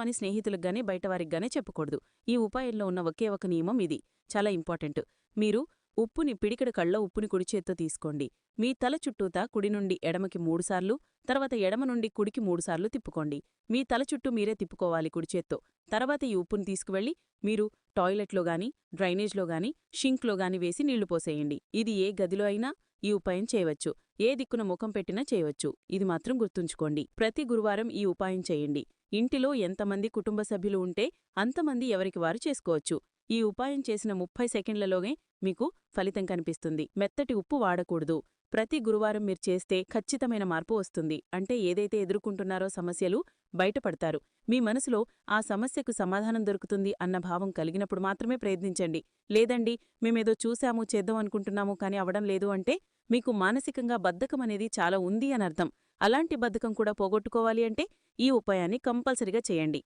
అని స్నేహితులకు గానీ బయటవారికి గానీ చెప్పకూడదు. ఈ ఉపాయంలో ఉన్న ఒకే ఒక నియమం ఇది. చాలా ఇంపార్టెంట్. మీరు ఉప్పుని పిడికెడు కళ్ళ ఉప్పుని కుడి చేత్తో తీసుకోండి. మీ తల చుట్టూతా కుడి నుండి ఎడమకి 3 సార్లు, తర్వాత ఎడమ నుండి కుడికి 3 సార్లు తిప్పుకోండి. మీ తల చుట్టూ మీరే తిప్పుకోవాలి కుడి చేత్తో. తర్వాత ఈ ఉప్పుని తీసుకువెళ్ళి మీరు టాయిలెట్లో గానీ, డ్రైనేజ్లో గానీ, షింక్లో గానీ వేసి నీళ్లు పోసేయండి. ఇది ఏ గదిలో అయినా ఈ ఉపాయం చేయవచ్చు. ఏ దిక్కున ముఖం పెట్టినా చేయవచ్చు. ఇది మాత్రం గుర్తుంచుకోండి. ప్రతి గురువారం ఈ ఉపాయం చేయండి. ఇంటిలో ఎంతమంది కుటుంబ సభ్యులు ఉంటే అంతమంది ఎవరికి వారు చేసుకోవచ్చు. ఈ ఉపాయం చేసిన 30 సెకండ్లలోనే మీకు ఫలితం కనిపిస్తుంది. మెత్తటి ఉప్పు వాడకూడదు. ప్రతి గురువారం మీరు చేస్తే ఖచ్చితమైన మార్పు వస్తుంది. అంటే ఏదైతే ఎదుర్కొంటున్నారో సమస్యలు బయటపడతారు. మీ మనసులో ఆ సమస్యకు సమాధానం దొరుకుతుంది అన్న భావం కలిగినప్పుడు మాత్రమే ప్రయత్నించండి. లేదండి మేమేదో చూశాము చేద్దాం అనుకుంటున్నాము కానీ అవడం లేదు అంటే మీకు మానసికంగా బద్ధకం అనేది చాలా ఉంది అనర్థం. అలాంటి బద్ధకం కూడా పోగొట్టుకోవాలి అంటే ఈ ఉపాయాన్ని కంపల్సరిగా చేయండి.